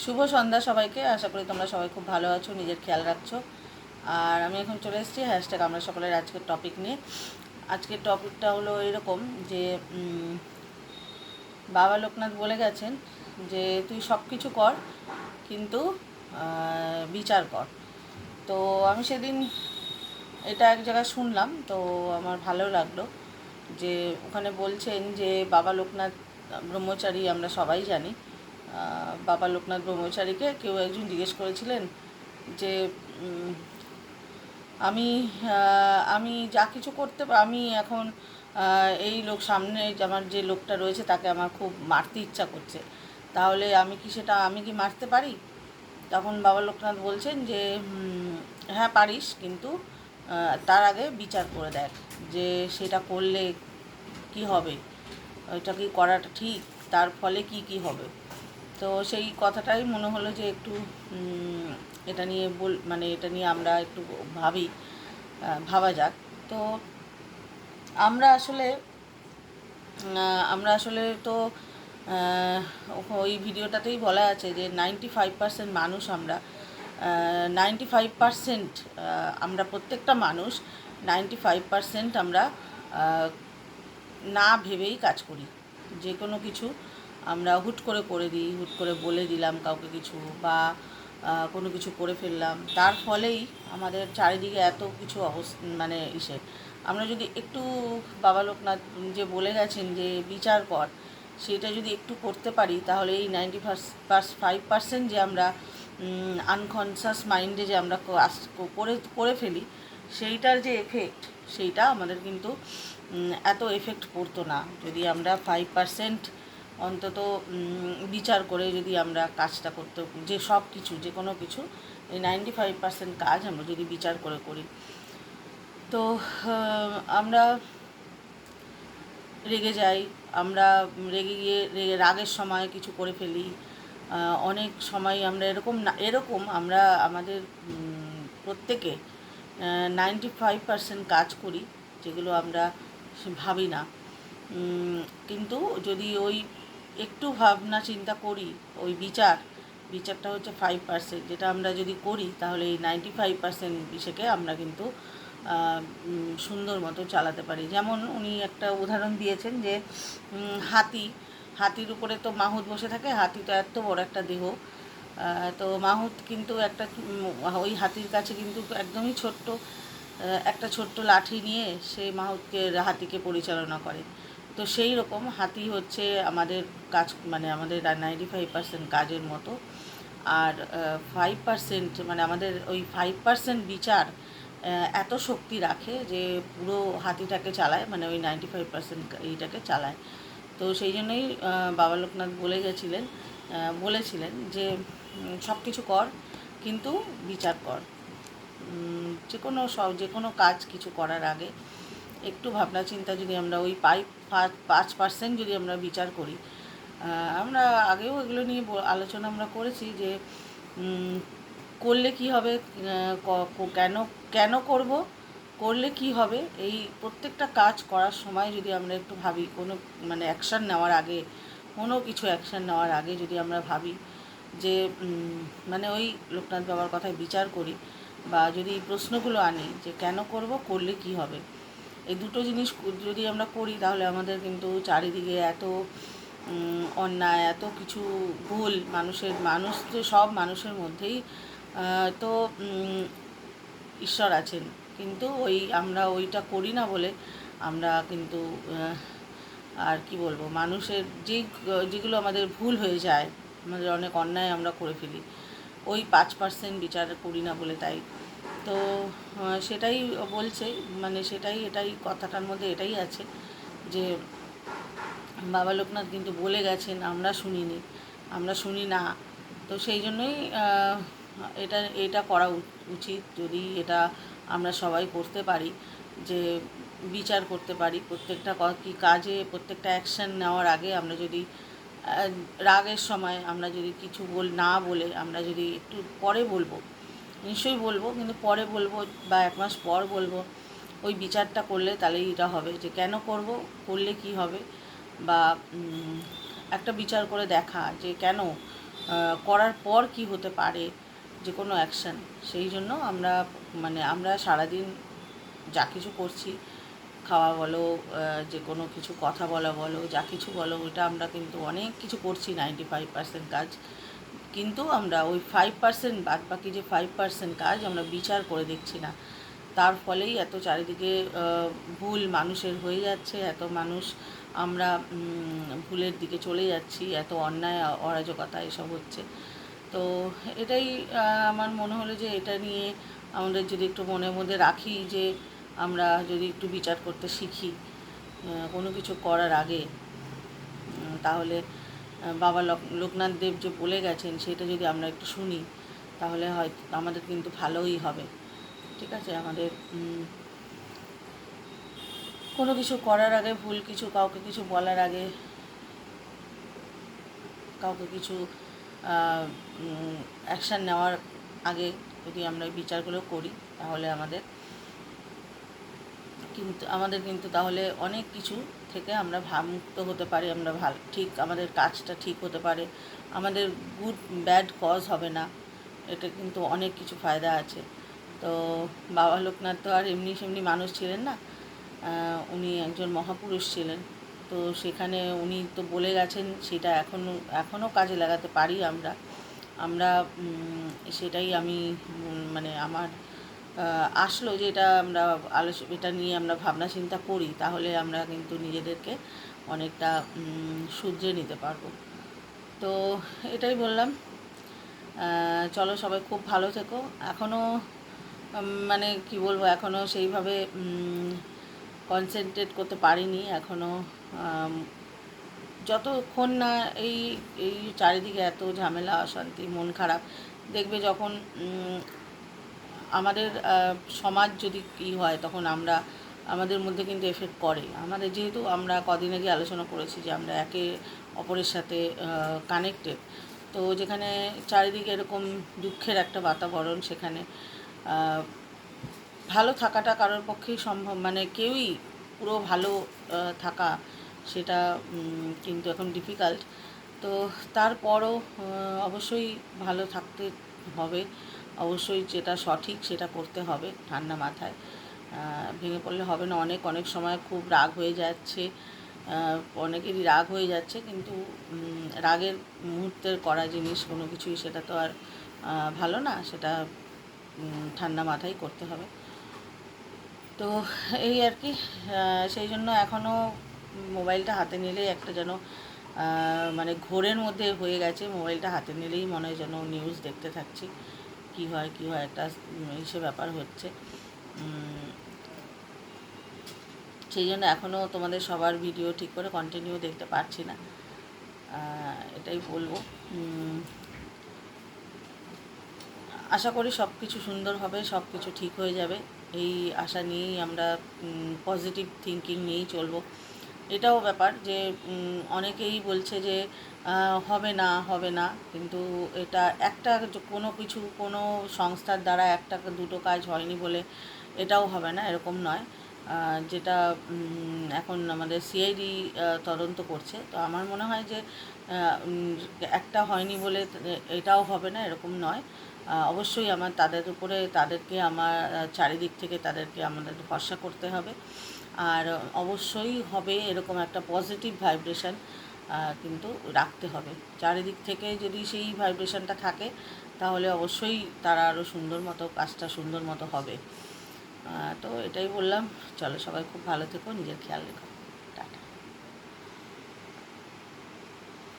শুভ সন্ধ্যা সবাইকে। আশা করি তোমরা সবাই খুব ভালো আছো, নিজের খেয়াল রাখছো। আর আমি এখন চলে এসেছি হ্যাশট্যাগ আমরা সকলের আজকের টপিক নিয়ে। আজকের টপিকটা হলো এরকম যে বাবা লোকনাথ বলে গেছেন যে তুই সব কিছু কর, কিন্তু বিচার কর। তো আমি সেদিন এটা এক জায়গায় শুনলাম, তো আমার ভালো লাগলো যে ওখানে বলছেন যে বাবা লোকনাথ ব্রহ্মচারী আমরা সবাই জানি। বাবা লোকনাথ ব্রহ্মচারীকে কেউ একজন জিজ্ঞেস করেছিলেন যে আমি আমি যা কিছু করতে আমি এখন এই লোক সামনে আমার যে লোকটা রয়েছে তাকে আমার খুব মারতে ইচ্ছা করছে, তাহলে আমি কি মারতে পারি? তখন বাবা লোকনাথ বলছেন যে হ্যাঁ পারিস, কিন্তু তার আগে বিচার করে দেখ যে সেটা করলে কি হবে, ওইটা কি করাটা ঠিক, তার ফলে কি কি হবে। তো সেই কথাটাই মনে হলো যে একটু এটা নিয়ে এটা নিয়ে আমরা একটু ভাবা যাক। তো আমরা আসলে তো ওই ভিডিওটাতেই বলা আছে যে 95% মানুষ আমরা 95% আমরা প্রত্যেকটা মানুষ 95% আমরা না ভেবেই কাজ করি। যে কোনো কিছু আমরা হুট করে দিই, হুট করে বলে দিলাম কাউকে কিছু, বা কোনো কিছু করে ফেললাম, তার ফলেই আমাদের চারিদিকে এত কিছু আমরা যদি একটু বাবা লোকনাথ যে বলে গেছেন যে বিচার কর, সেটা যদি একটু করতে পারি, তাহলে এই 95% যে আমরা আনকনসাস মাইন্ডে যে আমরা করে ফেলি, সেইটার যে এফেক্ট, সেইটা আমাদের কিন্তু এত এফেক্ট পড়তো না যদি আমরা 5% অন্তত বিচার করে যদি আমরা কাজটা করতে, যে সব কিছু যে কোনো কিছু এই 95% কাজ আমরা যদি বিচার করে করি। তো আমরা রেগে যাই, আমরা রেগে গিয়ে রাগের সময় কিছু করে ফেলি। অনেক সময় আমরা এরকম আমরা আমাদের প্রত্যেকে 95% কাজ করি যেগুলো আমরা ভাবি না। কিন্তু যদি ওই একটু ভাবনা চিন্তা করি, ওই বিচারটা হচ্ছে 5%, যেটা আমরা যদি করি তাহলে এই 95% বিষয়কে আমরা কিন্তু সুন্দর মতো চালাতে পারি। যেমন উনি একটা উদাহরণ দিয়েছেন যে হাতির উপরে তো মাহুত বসে থাকে। হাতি তো এত বড় একটা দেহ, তো মাহুত কিন্তু ওই হাতির কাছে কিন্তু একদমই একটা ছোট্ট লাঠি নিয়ে সে হাতিকে পরিচালনা করে। তো সেই রকম হাতি হচ্ছে আমাদের কাজ, আমাদের 95% কাজের মতো। আর 5% আমাদের ওই 5% বিচার এত শক্তি রাখে যে পুরো হাতিটাকে চালায়, ওই 95% এইটাকে চালায়। তো সেই জন্যই বাবা লোকনাথ বলেছিলেন যে সব কিছু কর, কিন্তু বিচার কর। যে কোনো কাজ কিছু করার আগে একটু ভাবনা চিন্তা যদি আমরা ওই 5% যদি আমরা বিচার করি। আমরা আগেও এগুলো নিয়ে আলোচনা আমরা করেছি যে করলে কি হবে, কেন কেন করব, করলে কি হবে, এই প্রত্যেকটা কাজ করার সময় যদি আমরা একটু ভাবি, কোনো অ্যাকশান নেওয়ার আগে, কোনো কিছু অ্যাকশান নেওয়ার আগে যদি আমরা ভাবি যে ওই লোকনাথ বাবার কথায় বিচার করি, বা যদি এই প্রশ্নগুলো আনি যে কেন করব, করলে কি হবে, এই দুটো জিনিস যদি আমরা করি, তাহলে আমাদের কিন্তু চারিদিকে এত অন্যায়, এত কিছু ভুল মানুষ তো সব মানুষের মধ্যেই তো ঈশ্বর আছেন, কিন্তু আমরা ওইটা করি না বলে আমরা কিন্তু আর কি বলবো, মানুষের যেগুলো আমাদের ভুল হয়ে যায়, আমাদের অনেক অন্যায় আমরা করে ফেলি ওই 5% বিচার করি না বলে। তাই তো সেটাই বলছে, এটাই কথাটার মধ্যে এটাই আছে যে বাবা লোকনাথ কিন্তু বলে গেছেন, আমরা শুনি না। তো সেই জন্যই এটা করা উচিত, যদি এটা আমরা সবাই করতে পারি, যে বিচার করতে পারি প্রত্যেকটা কি কাজে, প্রত্যেকটা অ্যাকশান নেওয়ার আগে আমরা যদি রাগের সময় আমরা যদি কিছু না বলে আমরা যদি একটু পরে বলবো, নিশ্চয়ই বলবো, কিন্তু পরে বলবো বা 1 মাস পর বলবো, ওই বিচারটা করলে তাহলেই এটা হবে যে কেন করব, করলে কি হবে, বা একটা বিচার করে দেখা যে কেন করার পর কি হতে পারে যে কোনো অ্যাকশান, সেই জন্য আমরা সারাদিন যা কিছু করছি, খাওয়া বলো, যে কোনো কিছু কথা বলা বলো, যা কিছু বলো, ওইটা আমরা কিন্তু অনেক কিছু করছি 95% কাজ, কিন্তু আমরা ওই 5% বাদ বাকি যে 5% কাজ আমরা বিচার করে দেখছি না। তার ফলেই এত চারিদিকে ভুল মানুষের হয়ে যাচ্ছে, এত মানুষ আমরা ভুলের দিকে চলে যাচ্ছি, এত অন্যায় অরাজকতা এসব হচ্ছে। তো এটাই আমার মনে হলো যে এটা নিয়ে আমাদের যদি একটু মনের মধ্যে রাখি যে আমরা যদি একটু বিচার করতে শিখি কোনো কিছু করার আগে, তাহলে বাবা লোকনাথ দেব যে বলে গেছেন সেটা যদি আমরা একটু শুনি, তাহলে হয়তো আমাদের কিন্তু ভালোই হবে। ঠিক আছে, আমাদের কোনো কিছু করার আগে, ভুল কিছু কাউকে কিছু বলার আগে, কাউকে কিছু অ্যাকশান নেওয়ার আগে যদি আমরা এই বিচারগুলো করি, তাহলে আমাদের কিন্তু তাহলে অনেক কিছু থেকে আমরা মুক্ত হতে পারি, আমরা ঠিক আমাদের কাজটা ঠিক হতে পারে, আমাদের ব্যাড কজ হবে না, এটা কিন্তু অনেক কিছু ফায়দা আছে। তো বাবা লোকনাথ তো আর এমনি সেমনি মানুষ ছিলেন না, উনি একজন মহাপুরুষ ছিলেন। তো সেখানে উনি তো বলে গেছেন, সেটা এখনও কাজে লাগাতে পারি আমরা সেটাই আমি আমার আসলো যে এটা নিয়ে আমরা ভাবনা চিন্তা করি, তাহলে আমরা কিন্তু নিজেদেরকে অনেকটা শুধরে নিতে পারবো। তো এটাই বললাম, চলো সবাই খুব ভালো থেকো। এখনও কি বলবো, এখনও সেইভাবে কনসেন্ট্রেট করতে পারিনি এখনও, যতক্ষণ না এই এই চারিদিকে এত ঝামেলা অশান্তি, মন খারাপ, দেখবে যখন আমাদের সমাজ যদি হয়, তখন আমাদের মধ্যে কিন্তু এফেক্ট করে। আমাদের যেহেতু আমরা কদিন আগে আলোচনা করেছি যে আমরা একে অপরের সাথে কানেক্টেড, তো যেখানে চারিদিকে এরকম দুঃখের একটা বাতাবরণ, সেখানে ভালো থাকাটা কারোর পক্ষেই সম্ভব, কেউই পুরো ভালো থাকা সেটা কিন্তু এখন ডিফিকাল্ট। তো তারপরও অবশ্যই ভালো থাকতে হবে, অবশ্যই যেটা সঠিক সেটা করতে হবে ঠান্ডা মাথায়, ভেঙে পড়লে হবে না। অনেক সময় খুব রাগ হয়ে যাচ্ছে, অনেকেরই রাগ হয়ে যাচ্ছে, কিন্তু রাগের মুহূর্তের করা জিনিস কোনো কিছুই সেটা তো আর ভালো না, সেটা ঠান্ডা মাথায় করতে হবে। তো এই আর কি, সেই জন্য এখনও মোবাইলটা হাতে নিলেই একটা যেন ঘোরের মধ্যে হয়ে গেছে, মোবাইলটা হাতে নিলেই মনে হয় যেন নিউজ দেখতে থাকছি, কি হয় একটা সে ব্যাপার হচ্ছে। সেই জন্য এখনও তোমাদের সবার ভিডিও ঠিক করে কন্টিনিউ দেখতে পারছি না, এটাই বলবো। আশা করি সব কিছু সুন্দর হবে, সব কিছু ঠিক হয়ে যাবে, এই আশা নিয়েই আমরা পজিটিভ থিঙ্কিং নিয়েই চলবো। এটাও ব্যাপার যে অনেকেই বলছে যে হবে না, কিন্তু এটা কোনো সংস্থার দ্বারা একটা দুটো কাজ হয়নি বলে এটাও হবে না, এরকম নয়। যেটা এখন আমাদের সিআইডি তদন্ত করছে, তো আমার মনে হয় যে একটা হয়নি বলে এটাও হবে না, এরকম নয়। অবশ্যই তাদেরকে আমার চারিদিক থেকে তাদেরকে আমাদের ভরসা করতে হবে, আর অবশ্যই হবে এরকম একটা পজিটিভ ভাইব্রেশন কিন্তু রাখতে হবে চারিদিক থেকে। যদি সেই ভাইব্রেশনটা থাকে, তাহলে অবশ্যই তারা আরও কাজটা সুন্দর মতো হবে। তো এটাই বললাম, চলো সবাই খুব ভালো থেকো, নিজের খেয়াল রেখো।